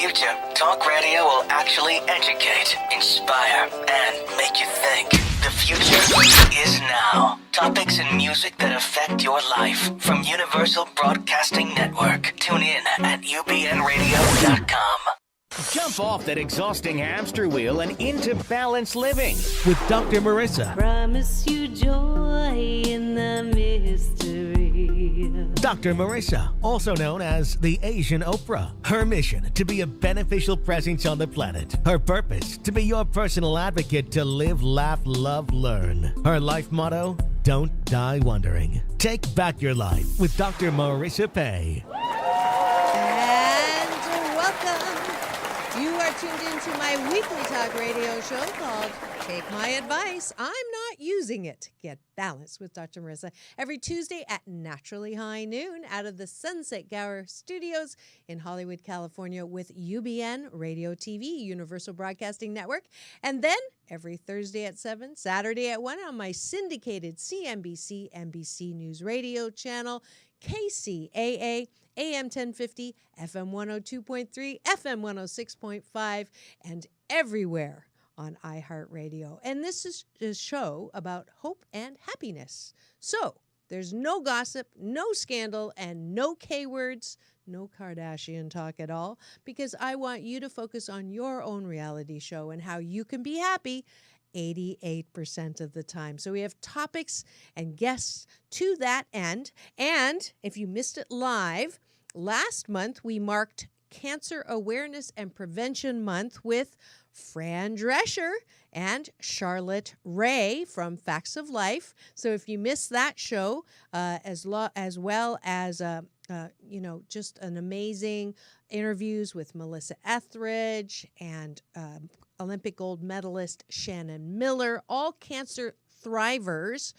future, talk radio will actually educate, inspire, and make you think. The future is now. Topics and music that affect your life from Universal Broadcasting Network. Tune in at ubnradio.com. Jump off that exhausting hamster wheel and into balanced living with Dr. Marissa. Promise you joy in the mystery. Dr. Marissa, also known as the Asian Oprah. Her mission, to be a beneficial presence on the planet. Her purpose, to be your personal advocate to live, laugh, love, learn. Her life motto, don't die wondering. Take back your life with Dr. Marissa Pay. And welcome. You are tuned into my weekly talk radio show called Take My Advice. I'm not using it. Get balanced with Dr. Marissa every Tuesday at naturally high noon out of the Sunset Gower Studios in Hollywood, California with UBN Radio TV, Universal Broadcasting Network. And then every Thursday at 7, Saturday at 1 on my syndicated CNBC, NBC News Radio channel, KCAA, AM 1050, FM 102.3, FM 106.5, and everywhere on iHeartRadio. And this is a show about hope and happiness. So there's no gossip, no scandal, and no K words, no Kardashian talk at all, because I want you to focus on your own reality show and how you can be happy 88% of the time. So we have topics and guests to that end. And if you missed it live, last month we marked Cancer Awareness and Prevention Month with Fran Drescher and Charlotte Ray from Facts of Life. So if you missed that show, as well as just an amazing interviews with Melissa Etheridge and Olympic gold medalist Shannon Miller, all cancer thrivers.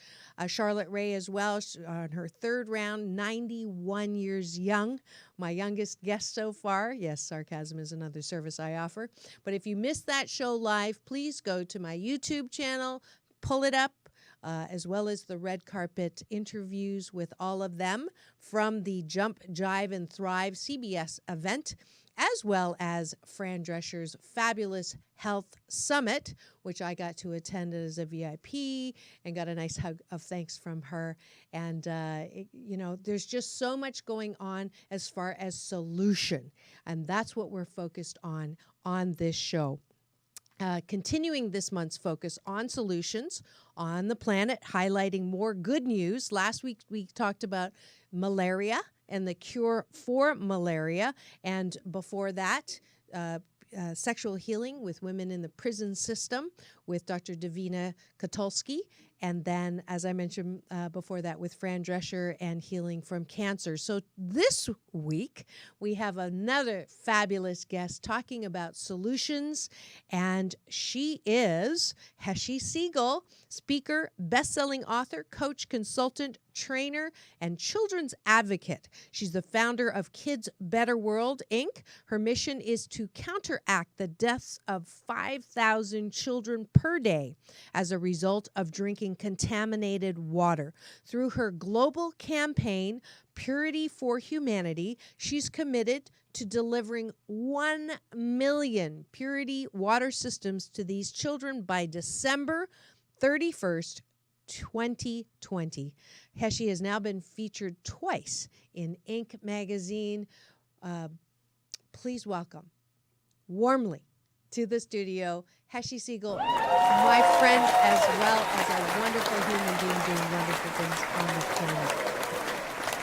Charlotte Ray as well, on her third round, 91 years young. My youngest guest so far. Yes, sarcasm is another service I offer. But if you missed that show live, please go to my YouTube channel, pull it up, as well as the red carpet interviews with all of them from the Jump, Jive, and Thrive CBS event, as well as Fran Drescher's fabulous health summit, which I got to attend as a VIP and got a nice hug of thanks from her. And, there's just so much going on as far as solution. And that's what we're focused on this show. Continuing this month's focus on solutions on the planet, highlighting more good news. Last week, we talked about malaria and the cure for malaria. And before that, sexual healing with women in the prison system with Dr. Davina Katulski. And then, as I mentioned before that, with Fran Drescher and healing from cancer. So this week, we have another fabulous guest talking about solutions. And she is Heshie Segal, speaker, best-selling author, coach, consultant, trainer, and children's advocate. She's the founder of Kids Better World, Inc. Her mission is to counteract the deaths of 5,000 children per day as a result of drinking contaminated water. Through her global campaign, Purity for Humanity, she's committed to delivering 1 million purity water systems to these children by December 31st, 2020. Heshie has now been featured twice in Inc. magazine. Please welcome warmly to the studio, Heshie Segal, my friend, as well as a wonderful human being doing wonderful things on the planet.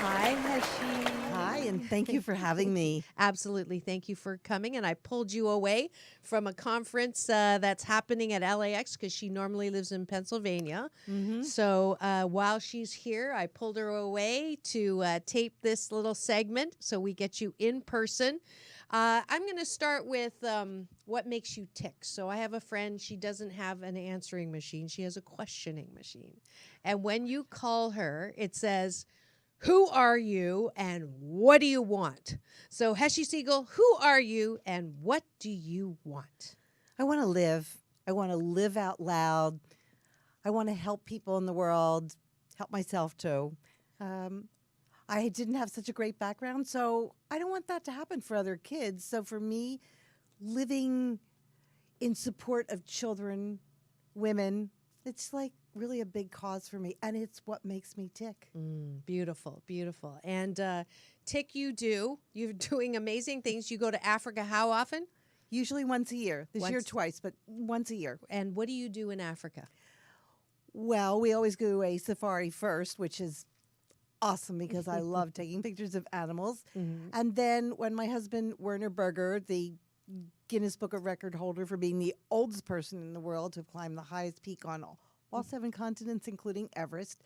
Hi, Heshie. Hi, and thank you for having me. Absolutely. Thank you for coming. And I pulled you away from a conference that's happening at LAX because she normally lives in Pennsylvania. Mm-hmm. So while she's here, I pulled her away to tape this little segment so we get you in person. I'm going to start with what makes you tick. So I have a friend, she doesn't have an answering machine. She has a questioning machine. And when you call her, it says, who are you and what do you want? So Heshie Segal, who are you and what do you want? I want to live. I want to live out loud. I want to help people in the world, help myself too. I didn't have such a great background, so I don't want that to happen for other kids. So for me, living in support of children, women, it's like really a big cause for me, and it's what makes me tick. Beautiful, beautiful. And Tick, you're doing amazing things. You go to Africa how often? Usually once a year. This year Once- twice, but once a year. And what do you do in Africa? Well, we always do a safari first, which is awesome because I love taking pictures of animals. And then when my husband, Werner Berger, the Guinness Book of Record holder for being the oldest person in the world to have climbed the highest peak on all 7 continents, including Everest,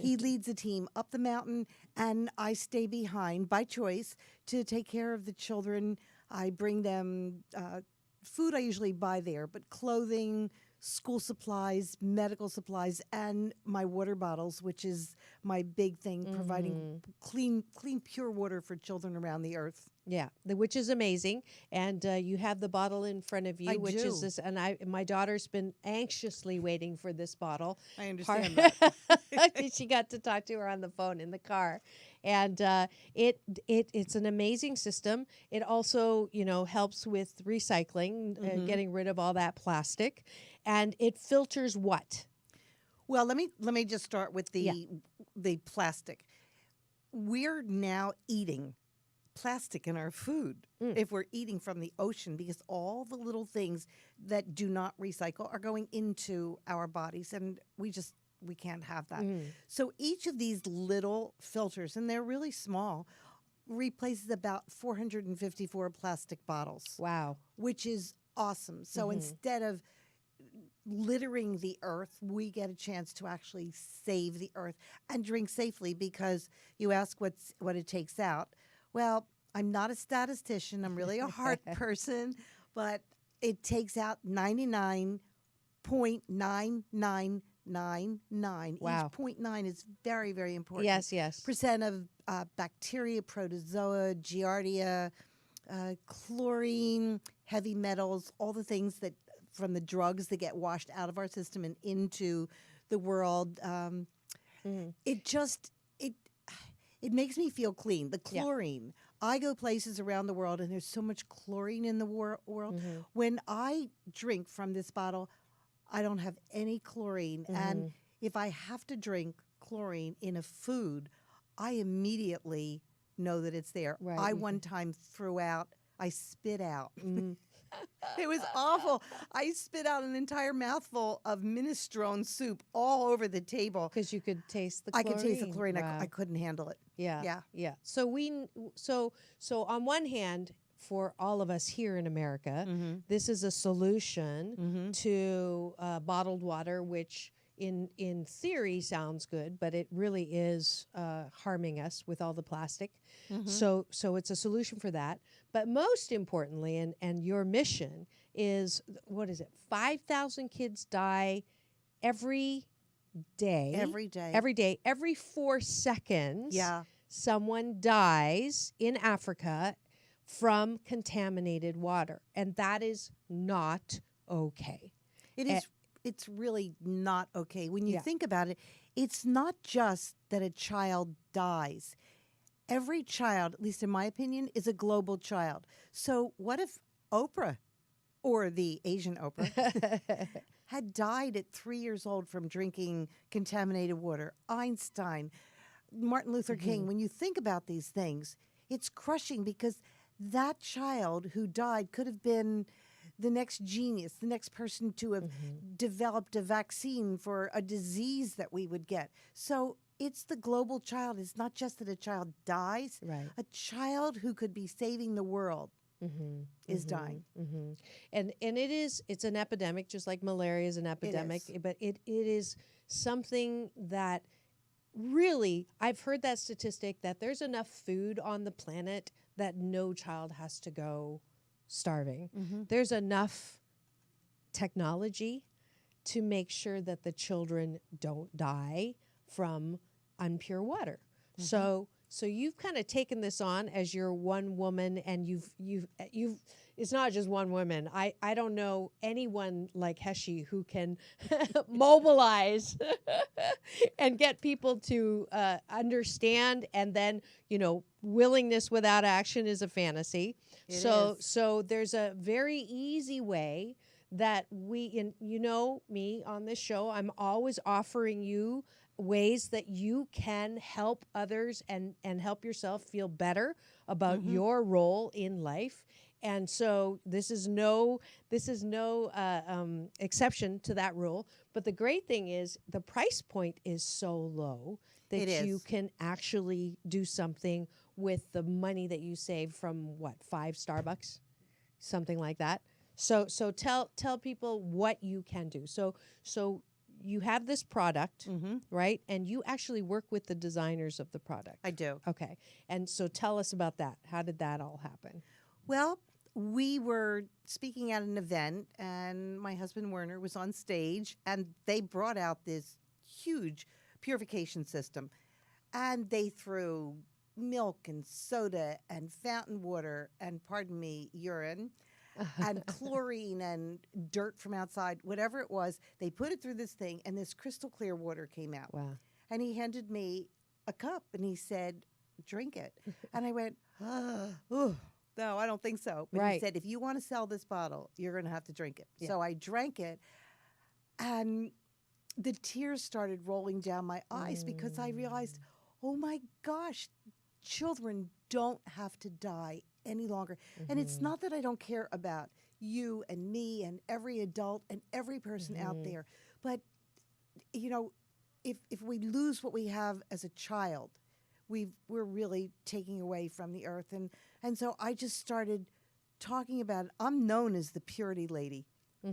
he leads a team up the mountain, and I stay behind by choice to take care of the children. I bring them food I usually buy there, but clothing, school supplies, medical supplies, and my water bottles, which is my big thing, providing clean, pure water for children around the earth. Yeah, which is amazing. And you have the bottle in front of you, I which is do. this. And my daughter's been anxiously waiting for this bottle. I understand that. She got to talk to her on the phone in the car, and it's an amazing system. It also helps with recycling, getting rid of all that plastic, and it filters what? Well, let me just start with the plastic. We're now eating plastic in our food if we're eating from the ocean, because all the little things that do not recycle are going into our bodies, and we can't have that. So each of these little filters, and they're really small, replaces about 454 plastic bottles. Wow. Which is awesome. So instead of littering the earth, we get a chance to actually save the earth and drink safely, because you ask what it takes out. Well, I'm not a statistician. I'm really a heart person, but it takes out 99.9999. Wow. Each 0.9 is very, very important. Yes. Percent of bacteria, protozoa, giardia, chlorine, heavy metals, all the things that from the drugs that get washed out of our system and into the world. It makes me feel clean. The chlorine. I go places around the world, and there's so much chlorine in the world. When I drink from this bottle, I don't have any chlorine. And if I have to drink chlorine in a food, I immediately know that it's there. Right. I one time I spit out. It was awful. I spit out an entire mouthful of minestrone soup all over the table. Because you could taste the I chlorine. could taste the chlorine. Wow. I couldn't handle it. Yeah. So on one hand, for all of us here in America, this is a solution to bottled water, which in theory sounds good, but it really is harming us with all the plastic. So it's a solution for that. But most importantly, and your mission is, what is it? 5,000 kids die every day. Every day. Every day. Every 4 seconds. Yeah. Someone dies in Africa from contaminated water. And that is not okay. It is. It's really not okay. When you Yeah. think about it, it's not just that a child dies. Every child, at least in my opinion, is a global child. So what if Oprah, or the Asian Oprah, had died at 3 years old from drinking contaminated water? Einstein, Martin Luther King. When you think about these things, it's crushing, because that child who died could have been the next genius, the next person to have developed a vaccine for a disease that we would get. So it's the global child. It's not just that a child dies. Right. A child who could be saving the world is dying. And it's an epidemic, just like malaria is an epidemic. But it is something that really, I've heard that statistic that there's enough food on the planet that no child has to go starving. There's enough technology to make sure that the children don't die from impure water. So So you've kind of taken this on as your one woman, and you've it's not just one woman. I don't know anyone like Heshie who can mobilize and get people to understand, and then, willingness without action is a fantasy. So there's a very easy way that me on this show, I'm always offering you ways that you can help others and help yourself feel better about your role in life. And so this is no exception to that rule. But the great thing is the price point is so low that you can actually do something with the money that you save from 5 Starbucks, something like that. So tell people what you can do. So you have this product, right? And you actually work with the designers of the product. I do. Okay. And so tell us about that. How did that all happen? Well, we were speaking at an event, and my husband Werner was on stage, and they brought out this huge purification system, and they threw milk and soda and fountain water and, pardon me, urine and chlorine and dirt from outside, whatever it was. They put it through this thing, and this crystal clear water came out. Wow. And he handed me a cup, and he said, "Drink it." And I went, "Oh, no, I don't think so." But he said, "If you want to sell this bottle, you're going to have to drink it." Yeah. So I drank it, and the tears started rolling down my eyes because I realized, oh my gosh, children don't have to die any longer. And it's not that I don't care about you and me and every adult and every person out there, but if we lose what we have as a child, we're really taking away from the earth. And so I just started talking about it. I'm known as the purity lady.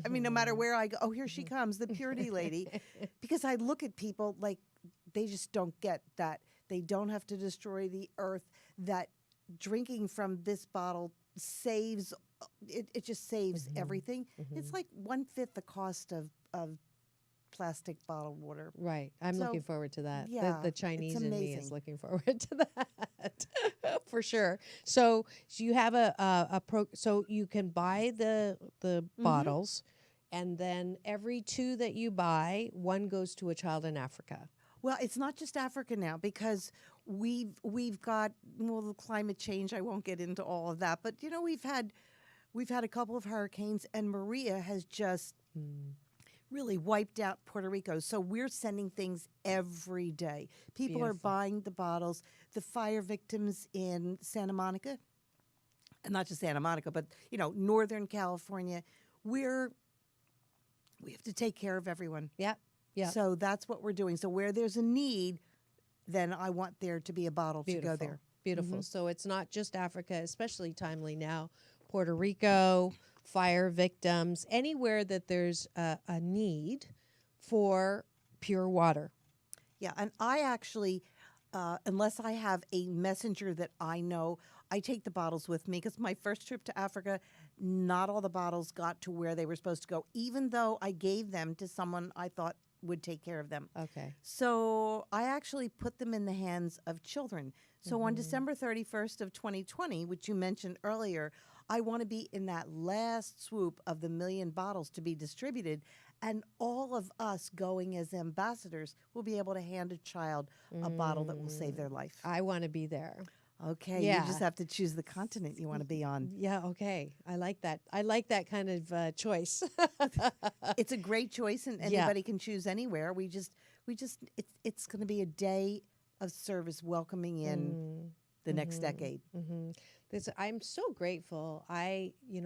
I mean, no matter where I go, oh, here she comes, the purity lady. Because I look at people like they just don't get that. They don't have to destroy the earth, that drinking from this bottle saves, it just saves everything. It's like 1/5 the cost of plastic bottled water. Right. I'm looking forward to that. Yeah, the Chinese it's in me amazing. is looking forward to that for sure. So you have so you can buy the bottles, and then every 2 that you buy, 1 goes to a child in Africa. Well, it's not just Africa now, because we've got the climate change. I won't get into all of that, but we've had a couple of hurricanes, and Maria has just really wiped out Puerto Rico. So we're sending things every day. People are buying the bottles. The fire victims in Santa Monica, and not just Santa Monica, but Northern California, we have to take care of everyone. Yep. Yeah. So that's what we're doing. So where there's a need, then I want there to be a bottle to go there. Beautiful. So it's not just Africa, especially timely now. Puerto Rico, fire victims, anywhere that there's a need for pure water. Yeah, and I actually, unless I have a messenger that I know, I take the bottles with me, because my first trip to Africa, not all the bottles got to where they were supposed to go, even though I gave them to someone I thought would take care of them. Okay. So I actually put them in the hands of children. So on December 31st of 2020, which you mentioned earlier, I want to be in that last swoop of the 1 million bottles to be distributed, and all of us going as ambassadors will be able to hand a child a bottle that will save their life. I want to be there. Okay, Yeah. you just have to choose the continent you want to be on. Yeah, okay. I like that. I like that kind of choice. It's a great choice, and anybody can choose anywhere. It's going to be a day of service welcoming in the next decade. I'm so grateful.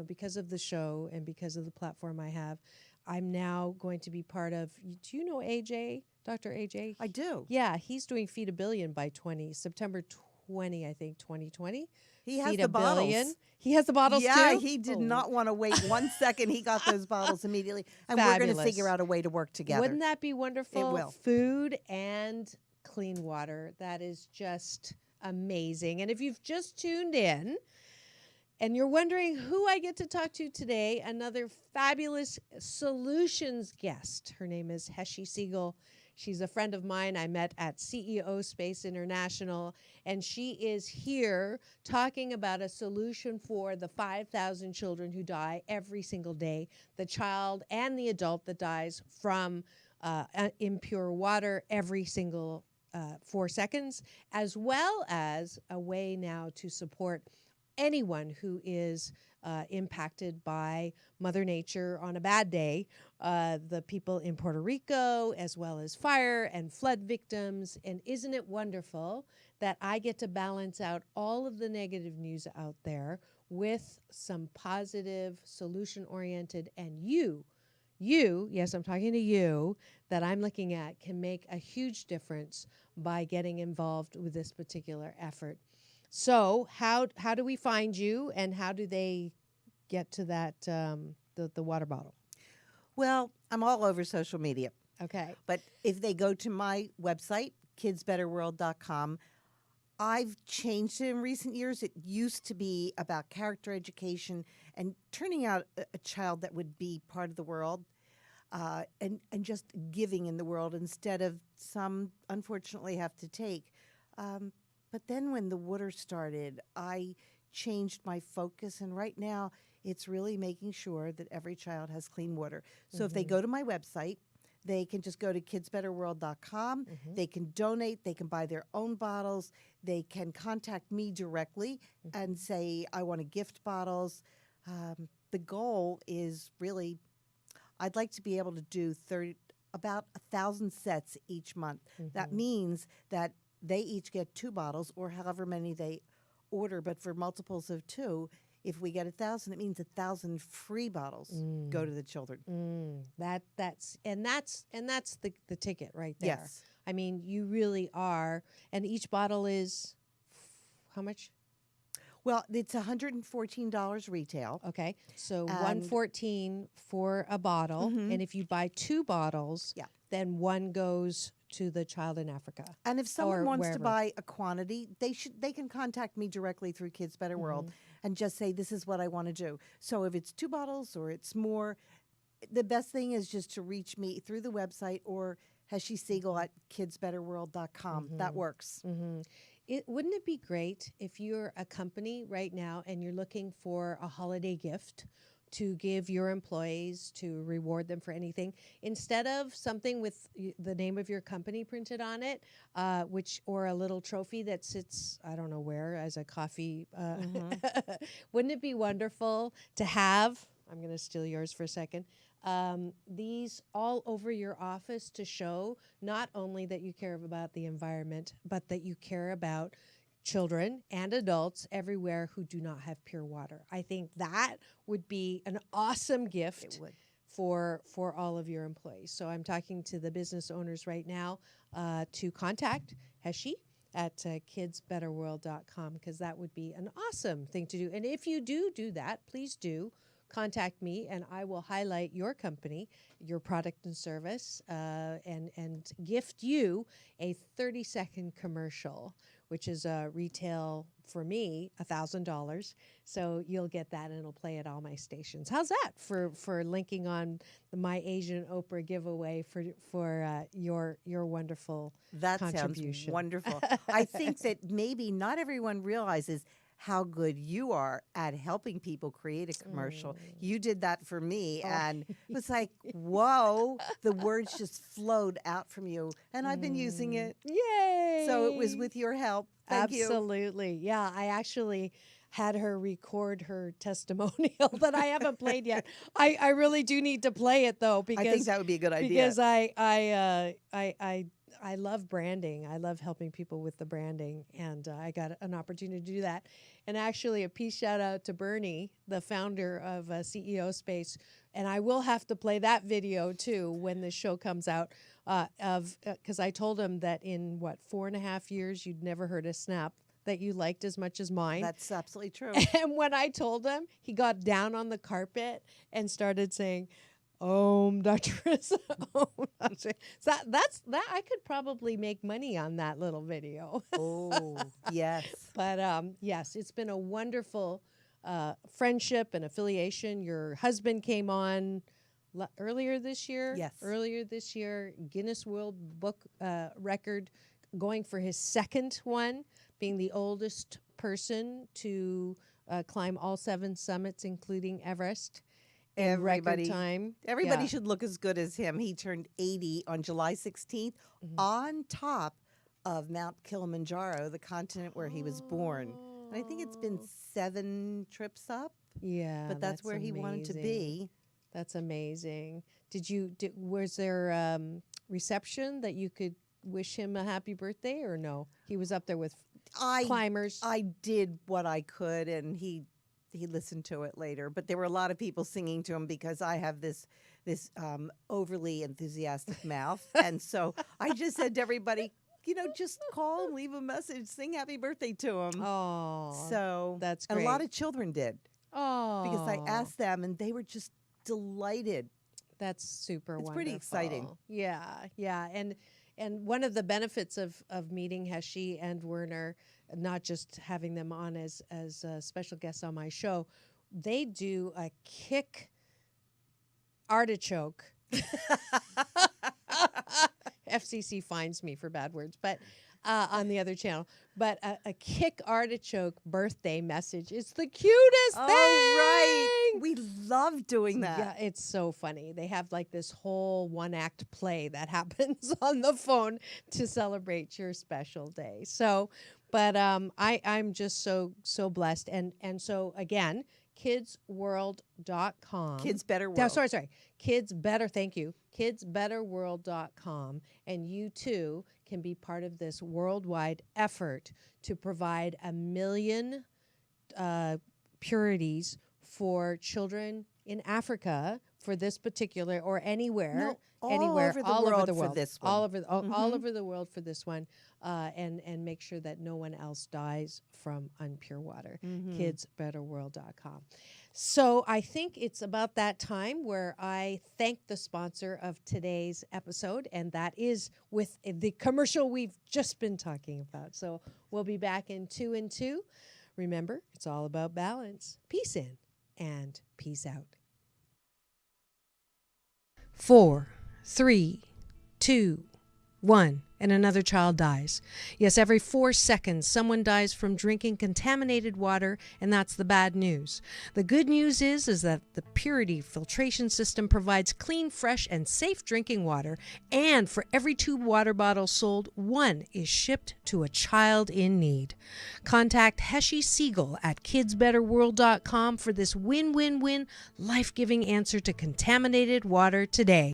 Because of the show and because of the platform I have, I'm now going to be part of, do you know AJ, Dr. AJ? I do. Yeah, he's doing Feed a Billion by September 20, I think, 2020. He has Feed the a Billion. bottles. He has the bottles too? Yeah, he did not want to wait 1 second. He got those bottles immediately. And we're going to Fabulous. figure out a way to work together. Wouldn't that be wonderful? It will. Food and clean water. That is just amazing. And if you've just tuned in and you're wondering who I get to talk to today, another fabulous solutions guest. Her name is Heshie Segal She's a friend of mine I met at CEO Space International, and she is here talking about a solution for the 5,000 children who die every single day, the child and the adult that dies from impure water every single 4 seconds, as well as a way now to support anyone who is impacted by Mother Nature on a bad day, the people in Puerto Rico, as well as fire and flood victims. And isn't it wonderful that I get to balance out all of the negative news out there with some positive, solution-oriented, and you, yes, I'm talking to you, that I'm looking at can make a huge difference by getting involved with this particular effort. So how do we find you, and how do they get to that the water bottle? Well, I'm all over social media. Okay. But if they go to my website, kidsbetterworld.com, I've changed it in recent years. It used to be about character education and turning out a child that would be part of the world, and just giving in the world instead of some, unfortunately, have to take. But then when the water started, I changed my focus, and right now it's really making sure that every child has clean water. So if they go to my website, they can just go to kidsbetterworld.com. They can donate. They can buy their own bottles. They can contact me directly and say, I want to gift bottles. The goal is really, I'd like to be able to do about 1,000 sets each month. That means that they each get 2 bottles, or however many they order, but for multiples of 2, if we get 1,000, it means 1,000 free bottles go to the children. That's the ticket right there. Yes. I mean, you really are, and each bottle is how much? Well, it's $114 retail. Okay, so And- $114 for a bottle, and if you buy 2 bottles, Yeah. then one goes to the child in Africa. And if someone or wants to wherever. buy a quantity, they can contact me directly through Kids Better World and just say, this is what I want to do. So if it's 2 bottles or it's more, the best thing is just to reach me through the website or Heshie Segal at kidsbetterworld.com. That works. Wouldn't it be great if you're a company right now and you're looking for a holiday gift to give your employees to reward them for anything, instead of something with the name of your company printed on it, or a little trophy that sits, I don't know where, as a coffee. Wouldn't it be wonderful to have, I'm going to steal yours for a second, these all over your office to show not only that you care about the environment, but that you care about children and adults everywhere who do not have pure water. I think that would be an awesome gift. It would. For all of your employees. So I'm talking to the business owners right now to contact Heshie at kidsbetterworld.com, because that would be an awesome thing to do. And if you do that, please do contact me, and I will highlight your company, your product and service, and gift you a 30-second commercial, which is retail for me $1,000. So you'll get that, and it'll play at all my stations. How's that for linking on the My Asian Oprah giveaway for your wonderful That contribution? sounds wonderful. I think that maybe not everyone realizes how good you are at helping people create a commercial. You did that for me, and it was like, whoa, the words just flowed out from you, and I've been using it. Yay! So it was with your help. Thank you. Absolutely. Yeah, I actually had her record her testimonial that I haven't played yet. I really do need to play it though, because I think that would be a good idea. Because I love branding. I love helping people with the branding, and I got an opportunity to do that. And actually, a peace shout out to Bernie, the founder of CEO Space, and I will have to play that video too when the show comes out. Because I told him that in 4.5 years you'd never heard a snap that you liked as much as mine. That's absolutely true. And when I told him, he got down on the carpet and started saying, Dr. Marissa. So that's I could probably make money on that little video. Oh, yes. But yes, it's been a wonderful friendship and affiliation. Your husband came on earlier this year. Yes. Earlier this year, Guinness World Book record, going for his second one, being the oldest person to climb all 7 summits, including Everest, in record time. Everybody Yeah. should look as good as him. He turned 80 on July 16th on top of Mount Kilimanjaro, the continent where he was born. And I think it's been 7 trips up. Yeah, But that's where he wanted to be. That's amazing. Was there reception that you could wish him a happy birthday, or no? He was up there with climbers. I did what I could, and he listened to it later. But there were a lot of people singing to him because I have this overly enthusiastic mouth, and so I just said to everybody, just call and leave a message, sing happy birthday to him. Oh, So that's and great. a lot of children did. Oh, Because I asked them, and they were just delighted. That's super It's wonderful. pretty exciting. Yeah, yeah. And one of the benefits of meeting Heshie and Werner, not just having them on as special guests on my show, they do a kick artichoke. FCC finds me for bad words, but on the other channel. But a kick artichoke birthday message. It's the cutest thing. Right. We love doing that. Yeah, it's so funny. They have like this whole 1-act play that happens on the phone to celebrate your special day. So, but I'm just so blessed. And so again, kidsworld.com. Kids Better World. No, sorry. Thank you. Kidsbetterworld.com. And you too can be part of this worldwide effort to provide 1 million purities for children in Africa for this particular, or anywhere, all anywhere, over the all over world the for world, this one. all over the world for this one, and make sure that no one else dies from impure water. Kidsbetterworld.com. So I think it's about that time where I thank the sponsor of today's episode, and that is with the commercial we've just been talking about. So we'll be back in 2 and 2. Remember, it's all about balance. Peace in and peace out. 4, 3, 2, 1, and another child dies. Yes, every 4 seconds, someone dies from drinking contaminated water, and that's the bad news. The good news is that the Purity filtration system provides clean, fresh, and safe drinking water, and for every 2 water bottles sold, 1 is shipped to a child in need. Contact Heshie Segal at kidsbetterworld.com for this win-win-win, life-giving answer to contaminated water today.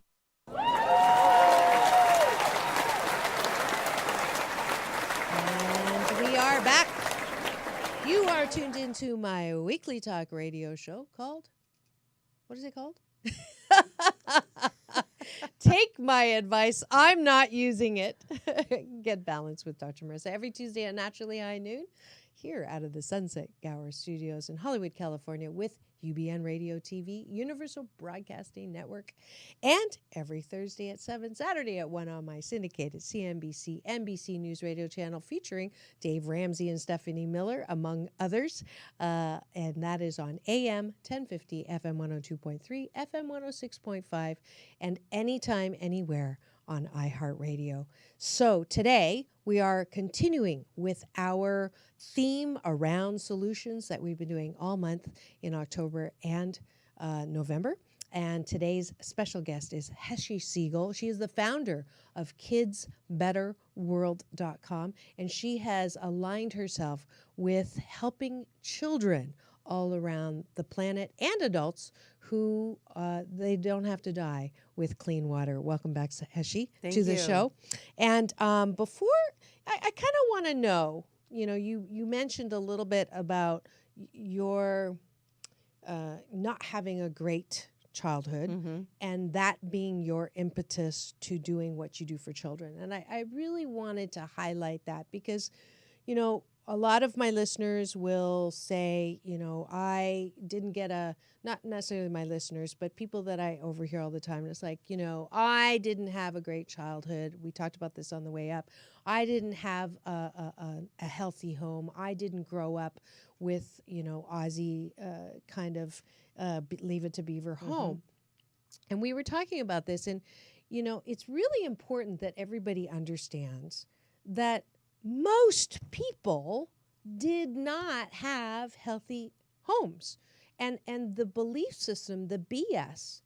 Back. You are tuned into my weekly talk radio show called, what is it called? Take my advice. I'm not using it. Get balanced with Dr. Marissa every Tuesday at Naturally High Noon here out of the Sunset Gower Studios in Hollywood, California with UBN Radio TV, Universal Broadcasting Network, and every Thursday at 7, Saturday at 1 on my syndicated CNBC, NBC News Radio channel featuring Dave Ramsey and Stephanie Miller, among others. And that is on AM 1050, FM 102.3, FM 106.5, and anytime, anywhere on iHeartRadio. So today we are continuing with our theme around solutions that we've been doing all month in October and November. And today's special guest is Heshie Segal. She is the founder of kidsbetterworld.com, and she has aligned herself with helping children all around the planet and adults who they don't have to die with clean water. Welcome back, Heshie, to the show. And before, I kind of want to know, you mentioned a little bit about your not having a great childhood and that being your impetus to doing what you do for children. And I really wanted to highlight that because, a lot of my listeners will say, I didn't get not necessarily my listeners, but people that I overhear all the time. And it's like, I didn't have a great childhood. We talked about this on the way up. I didn't have a healthy home. I didn't grow up with, Aussie kind of Leave It to Beaver home. And we were talking about this, and it's really important that everybody understands that most people did not have healthy homes. And the belief system, the BS,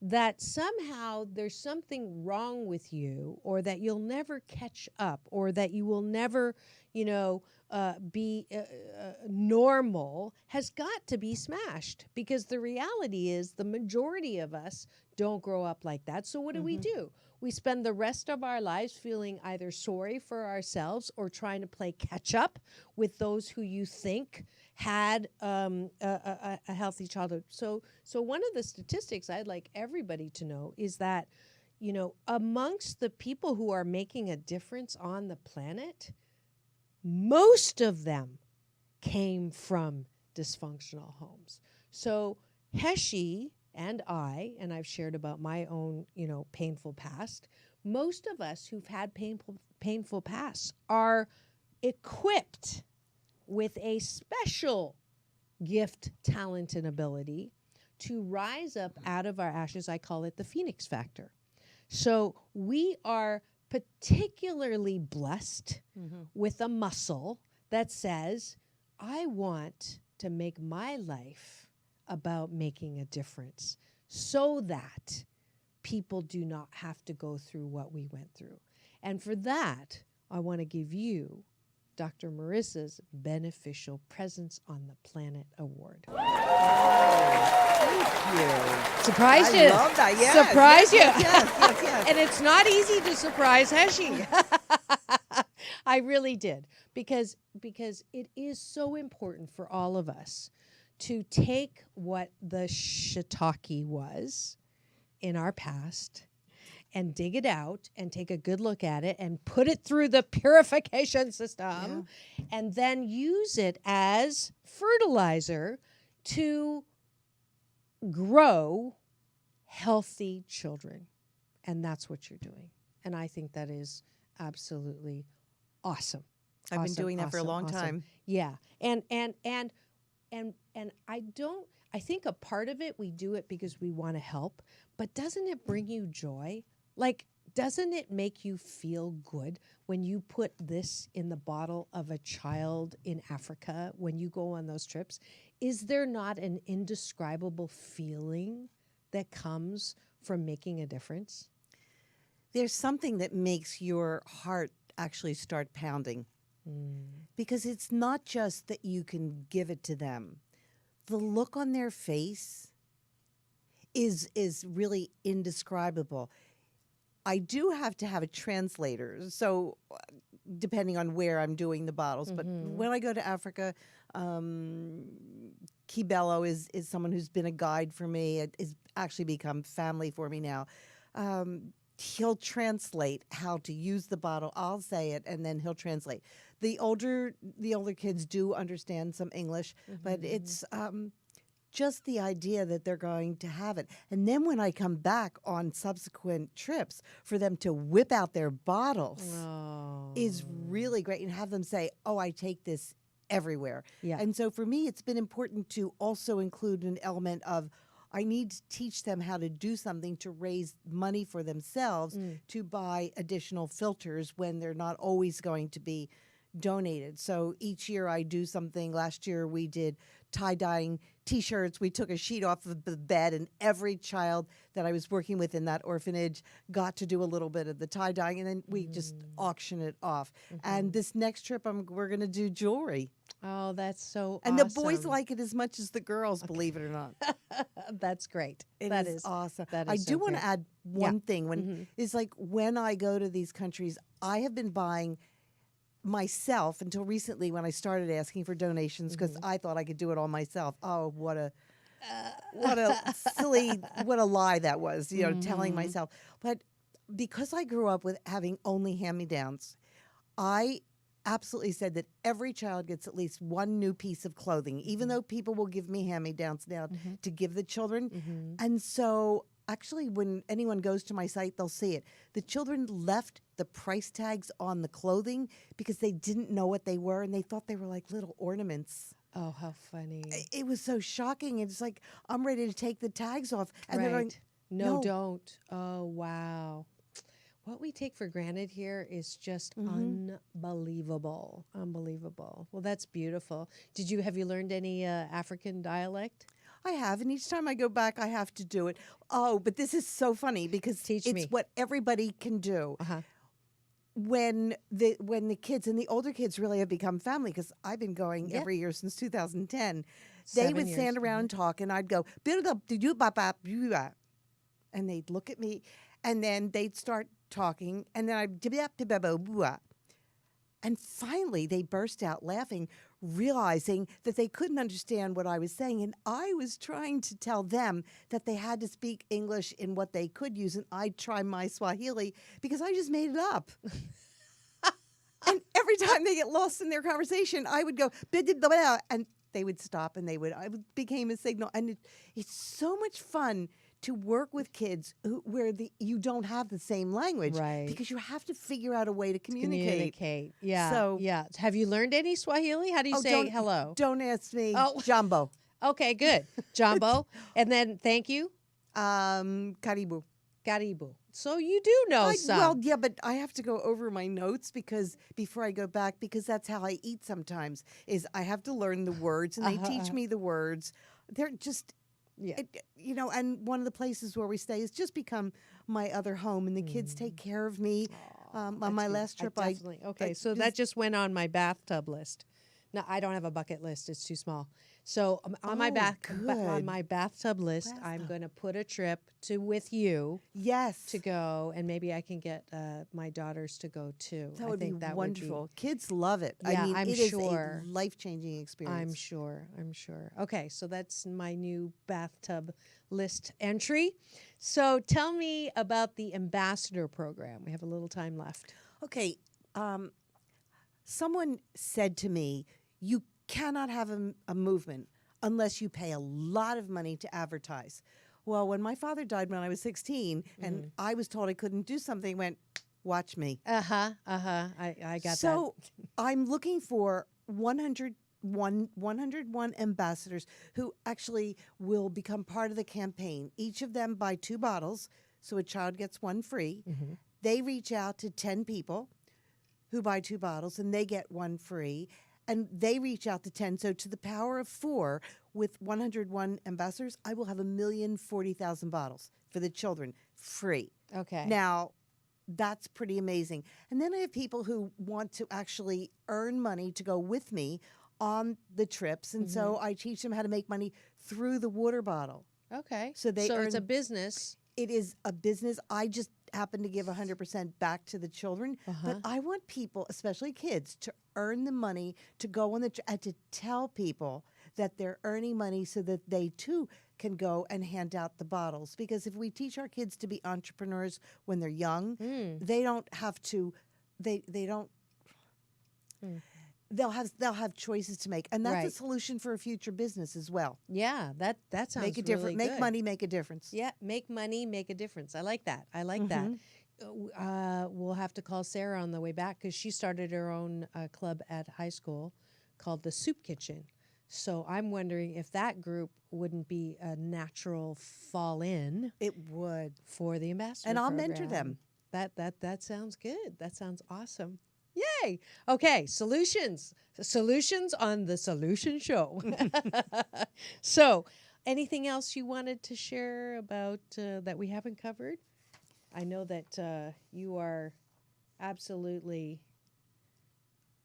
that somehow there's something wrong with you, or that you'll never catch up, or that you will never, be normal, has got to be smashed. Because the reality is the majority of us don't grow up like that. So what do? We spend the rest of our lives feeling either sorry for ourselves or trying to play catch up with those who you think had a healthy childhood. So one of the statistics I'd like everybody to know is that, amongst the people who are making a difference on the planet, most of them came from dysfunctional homes. So Heshie and I've shared about my own, painful past. Most of us who've had painful pasts are equipped with a special gift, talent, and ability to rise up out of our ashes. I call it the Phoenix factor. So we are particularly blessed with a muscle that says, I want to make my life about making a difference so that people do not have to go through what we went through. And for that, I want to give you Dr. Marissa's Beneficial Presence on the Planet Award. Thank you. Surprised you. I love that. Yes. Surprise you. Yes. And it's not easy to surprise Heshie. I really did. Because it is so important for all of us to take what the shiitake was in our past and dig it out and take a good look at it and put it through the purification system and then use it as fertilizer to grow healthy children. And that's what you're doing. And I think that is absolutely awesome. I've been doing that for a long time. Yeah. And I think a part of it, we do it because we want to help, but doesn't it bring you joy? Like, doesn't it make you feel good when you put this in the bottle of a child in Africa when you go on those trips? Is there not an indescribable feeling that comes from making a difference? There's something that makes your heart actually start pounding. Because it's not just that you can give it to them. The look on their face is really indescribable. I do have to have a translator, so depending on where I'm doing the bottles. But when I go to Africa, Kibello is someone who's been a guide for me. It has actually become family for me now. He'll translate how to use the bottle. I'll say it, and then he'll translate. The older kids do understand some English, but it's just the idea that they're going to have it. And then when I come back on subsequent trips, for them to whip out their bottles is really great, and have them say, "Oh, I take this everywhere." Yeah. And so for me, it's been important to also include an element of, I need to teach them how to do something to raise money for themselves to buy additional filters when they're not always going to be donated. So each year I do something. Last year we did tie-dyeing T-shirts. We took a sheet off of the bed, and every child that I was working with in that orphanage got to do a little bit of the tie-dyeing, and then we just auction it off. And this next trip we're going to do jewelry. Oh, that's so And awesome. the boys like it as much as the girls, believe it or not. That's great. That is awesome. That is I so do want great. to add one thing. When is like when I go to these countries, I have been buying myself until recently when I started asking for donations because I thought I could do it all myself. Oh, what a silly, what a lie that was, telling myself. But because I grew up with having only hand-me-downs, I absolutely said that every child gets at least one new piece of clothing, even though people will give me hand-me-downs now to give the children. And so actually when anyone goes to my site, they'll see it. The children left the price tags on the clothing because they didn't know what they were, and they thought they were like little ornaments. Oh, how funny. It was so shocking. It's like, I'm ready to take the tags off. And they're going, No, No. don't. Oh, wow. What we take for granted here is just unbelievable. Unbelievable. Well, that's beautiful. Have you learned any African dialect? I have, and each time I go back, I have to do it. Oh, but this is so funny because Teach it's me. what everybody can do. Uh-huh. When the kids and the older kids really have become family, because I've been going Yep. every year since 2010, they 7 would years. stand around and talk, and I'd go, "Bida-da-do-ba-ba-boo-ba." And they'd look at me, and then they'd start talking, and then I'd, and finally they burst out laughing, realizing that they couldn't understand what I was saying, and I was trying to tell them that they had to speak English in what they could use, and I'd try my Swahili because I just made it up. And every time they get lost in their conversation, I would go, "Bida-da-da," and they would stop, and became a signal, and it's so much fun to work with kids where you don't have the same language, Right. because you have to figure out a way to communicate. Yeah. So- yeah. Have you learned any Swahili? How do you say hello? Don't ask me. Oh. Jumbo. Okay, good. Jumbo. And then thank you. Karibu. Karibu. So you do know some. Well, yeah, but I have to go over my notes before I go back, because that's how I eat sometimes, is I have to learn the words, and they teach me the words. They're just, Yeah. and one of the places where we stay has just become my other home, and the kids take care of me. On my That's good. last trip, I definitely. Okay, so that just went on my bathtub list. No, I don't have a bucket list. It's too small. So on my good. bathtub list, I'm going to put a trip with you yes, to go, and maybe I can get my daughters to go too. that I would be think that wonderful. Kids love it. Yeah, I mean, I'm it is sure. a life-changing experience. I'm sure. I'm sure. Okay, so that's my new bathtub list entry. So tell me about the ambassador program. We have a little time left. Okay, someone said to me, you cannot have a movement unless you pay a lot of money to advertise. Well, when my father died when I was 16, and I was told I couldn't do something, I went, watch me. I got that. So I'm looking for 101 ambassadors who actually will become part of the campaign. Each of them buy 2 bottles, so a child gets 1 free. They reach out to 10 people who buy 2 bottles, and they get 1 free. And they reach out to 10. So to the power of 4, with 101 ambassadors, I will have 1,040,000 bottles for the children, free. Okay. Now, that's pretty amazing. And then I have people who want to actually earn money to go with me on the trips. And so I teach them how to make money through the water bottle. Okay. So they it's a earn- business. It is a business. I just happen to give 100% back to the children. But I want people, especially kids, to earn the money to go on and to tell people that they're earning money so that they too can go and hand out the bottles. Because if we teach our kids to be entrepreneurs when they're young, they don't have to. They don't. They'll have choices to make, and that's a Right. solution for a future business as well. Yeah, that sounds Make a difference. really Make good. money. Make a difference. Yeah, make money, make a difference. I like that. I like that. We'll have to call Sarah on the way back because she started her own club at high school called the Soup Kitchen. So I'm wondering if that group wouldn't be a natural fall in It would. for the ambassador. And I'll mentor program. them. That sounds good. That sounds awesome. Yay! Okay, solutions on the Solution Show. So, anything else you wanted to share about that we haven't covered? I know that you are absolutely.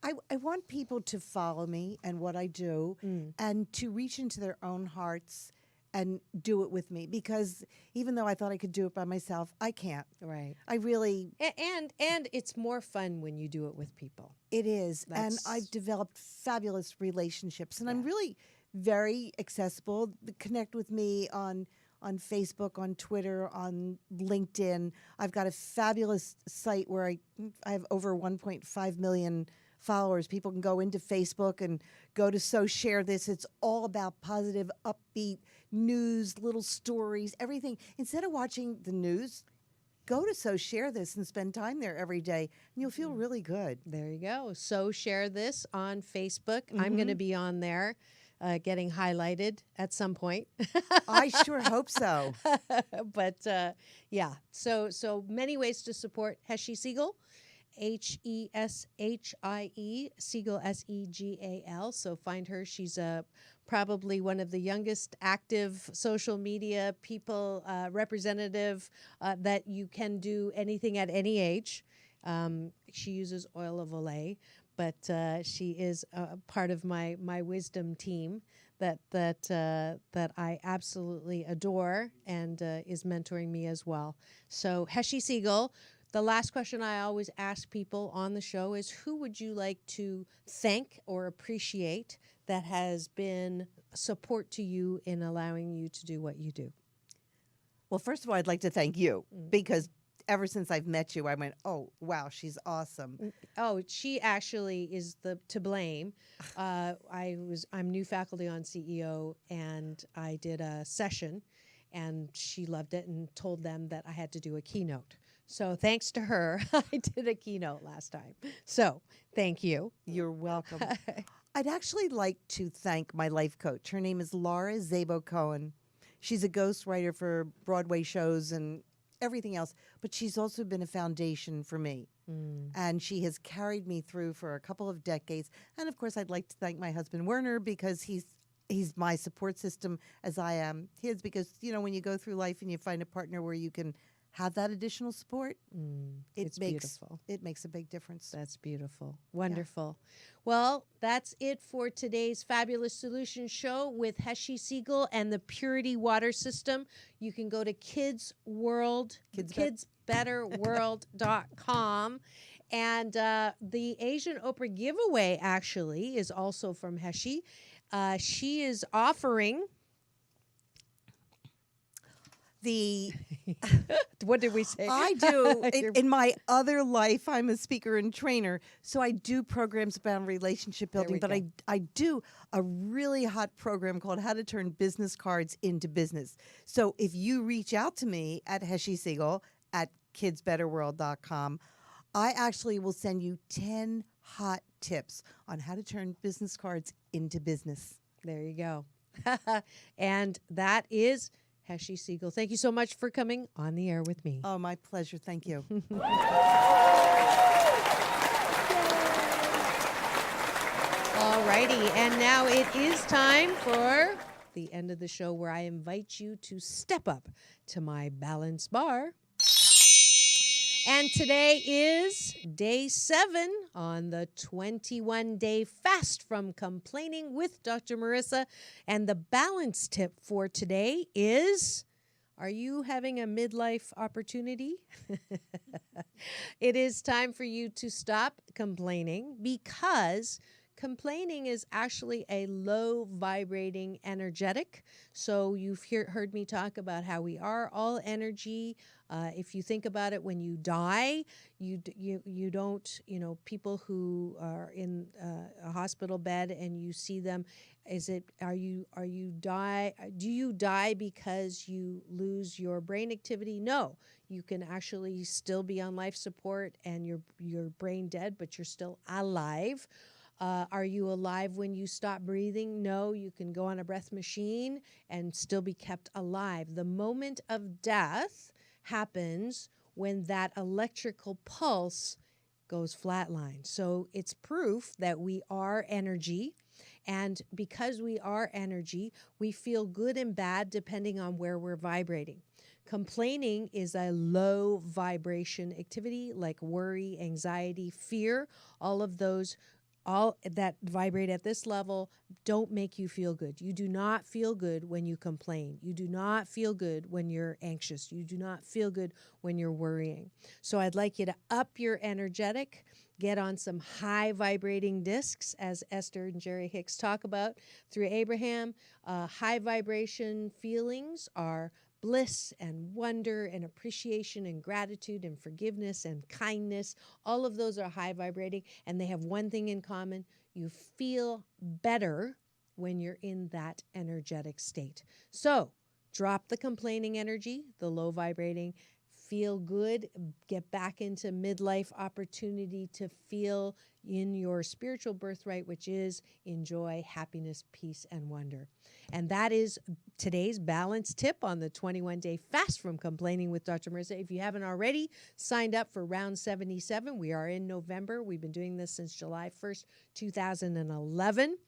I want people to follow me and what I do and to reach into their own hearts and do it with me, because even though I thought I could do it by myself, I can't. Right. I really, And it's more fun when you do it with people. it is. And That's- I've developed fabulous relationships, and I'm really very accessible. Connect with me on Facebook, on Twitter, on LinkedIn. I've got a fabulous site where I have over 1.5 million followers. People can go into Facebook and go to So Share This. It's all about positive, upbeat news, little stories, everything. Instead of watching the news, go to So Share This and spend time there every day, and you'll feel really good. There you go. So share this on Facebook. I'm going to be on there getting highlighted at some point. I sure hope so. But yeah, so many ways to support Heshie Segal. Heshie, Segal, Segal. So find her. She's probably one of the youngest active social media people, representative that you can do anything at any age. She uses oil of Olay, but she is part of my wisdom team that I absolutely adore and is mentoring me as well. So Heshie Segal. The last question I always ask people on the show is, who would you like to thank or appreciate that has been support to you in allowing you to do what you do? Well, first of all, I'd like to thank you because ever since I've met you, I went, oh, wow, she's awesome. Oh, she actually is to blame. I'm new faculty on CEO, and I did a session, and she loved it and told them that I had to do a keynote. So thanks to her, I did a keynote last time. So thank you. You're welcome. I'd actually like to thank my life coach. Her name is Laura Zabo Cohen. She's a ghostwriter for Broadway shows and everything else, but she's also been a foundation for me. And she has carried me through for a couple of decades. And of course, I'd like to thank my husband, Werner, because he's my support system as I am his, because, you know, when you go through life and you find a partner where you can have that additional support, It's beautiful. It makes a big difference. That's beautiful. Wonderful. Yeah. Well, that's it for today's Fabulous Solutions show with Heshie Segal and the Purity Water System. You can go to kidsbetterworld.com. And the Asian Oprah giveaway actually is also from Heshie. She is offering... What did we say? I do. In my other life, I'm a speaker and trainer, so I do programs about relationship building, but I do a really hot program called How to Turn Business Cards into Business. So if you reach out to me at Heshie Segal at kidsbetterworld.com, I actually will send you 10 hot tips on how to turn business cards into business. There you go. And that is Heshie Segal. Thank you so much for coming on the air with me. Oh, my pleasure. Thank you. All righty. And now it is time for the end of the show where I invite you to step up to my balance bar. And today is day 7 on the 21-day fast from complaining with Dr. Marissa. And the balance tip for today is, are you having a midlife opportunity? It is time for you to stop complaining, because complaining is actually a low vibrating energetic. So you've heard me talk about how we are all energy. If you think about it, when you die, you don't, people who are in a hospital bed and you see them, do you die because you lose your brain activity? No, you can actually still be on life support and your brain dead, but you're still alive. Are you alive when you stop breathing? No, you can go on a breath machine and still be kept alive. The moment of death happens when that electrical pulse goes flatline. So it's proof that we are energy. And because we are energy, we feel good and bad depending on where we're vibrating. Complaining is a low vibration activity like worry, anxiety, fear. All that vibrate at this level don't make you feel good. You do not feel good when you complain. You do not feel good when you're anxious. You do not feel good when you're worrying. So I'd like you to up your energetic, get on some high vibrating discs, as Esther and Jerry Hicks talk about through Abraham. High vibration feelings are bliss and wonder and appreciation and gratitude and forgiveness and kindness. All of those are high vibrating, and they have one thing in common. You feel better when you're in that energetic state. So drop the complaining energy, the low vibrating, feel good, get back into midlife opportunity to feel in your spiritual birthright, which is enjoy happiness, peace, and wonder. And that is today's balance tip on the 21-day fast from complaining with Dr. Marissa. If you haven't already signed up for round 77, we are in November. We've been doing this since July 1st, 2011.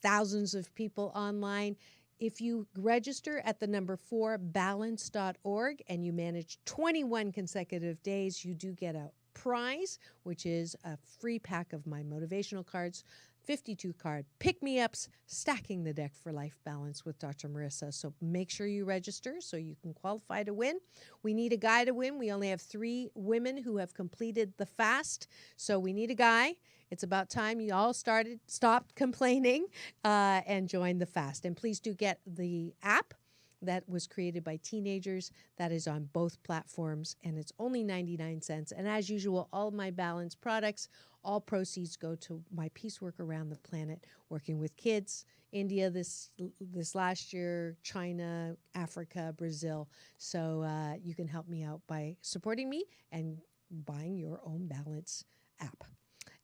Thousands of people online. If you register at the number 4 balance.org and you manage 21 consecutive days, you do get a prize, which is a free pack of my motivational cards, 52 card pick-me-ups, stacking the deck for life balance with Dr. Marissa. So make sure you register so you can qualify to win. We need a guy to win. We only have 3 women who have completed the fast, so we need a guy. It's about time you all stopped complaining and joined the fast. And please do get the app that was created by teenagers. That is on both platforms, and it's only 99 cents. And as usual, all of my Balance products, all proceeds go to my peace work around the planet, working with kids, India this last year, China, Africa, Brazil. So you can help me out by supporting me and buying your own Balance app.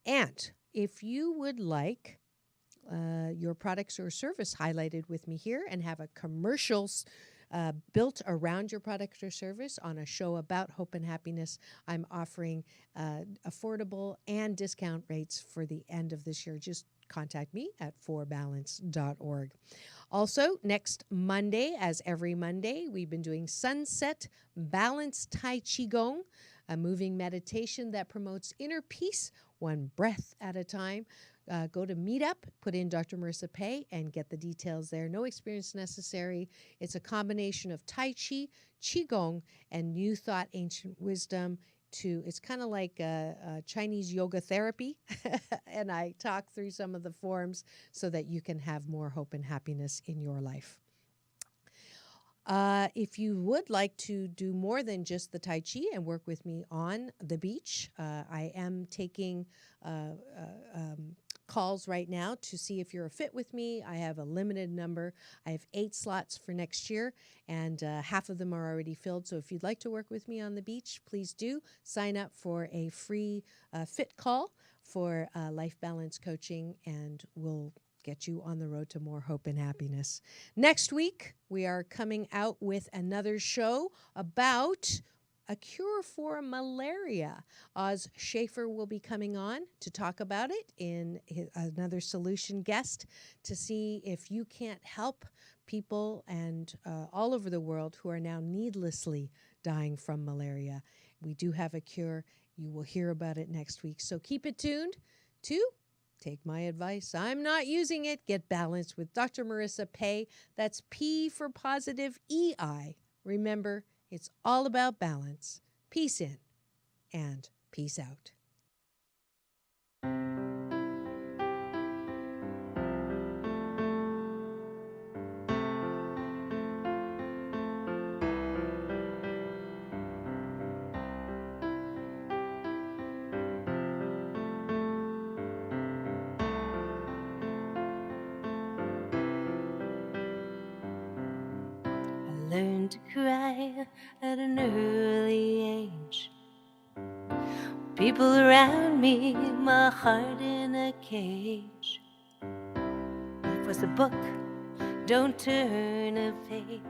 And if you would like your products or service highlighted with me here and have a commercial built around your product or service on a show about hope and happiness, I'm offering affordable and discount rates for the end of this year. Just contact me at 4balance.org. Also, next Monday, as every Monday, we've been doing Sunset Balance Tai Qigong, a moving meditation that promotes inner peace, one breath at a time. Go to Meetup, put in Dr. Marissa Pei, and get the details there. No experience necessary. It's a combination of Tai Chi, Qigong, and New Thought, Ancient Wisdom. It's kind of like a Chinese yoga therapy, and I talk through some of the forms so that you can have more hope and happiness in your life. If you would like to do more than just the Tai Chi and work with me on the beach, I am taking calls right now to see if you're a fit with me. I have a limited number. I have 8 slots for next year, and half of them are already filled. So if you'd like to work with me on the beach, please do sign up for a free fit call for life balance coaching, and we'll get you on the road to more hope and happiness. Next week, we are coming out with another show about a cure for malaria. Oz Schaefer will be coming on to talk about it in another solution guest to see if you can't help people and all over the world who are now needlessly dying from malaria. We do have a cure. You will hear about it next week. So keep it tuned to Take My Advice. I'm not using it. Get balanced with Dr. Marissa Pei. That's P for positive EI. Remember, it's all about balance. Peace in and peace out. Learned to cry at an early age. People around me, my heart in a cage. It was a book, don't turn a page.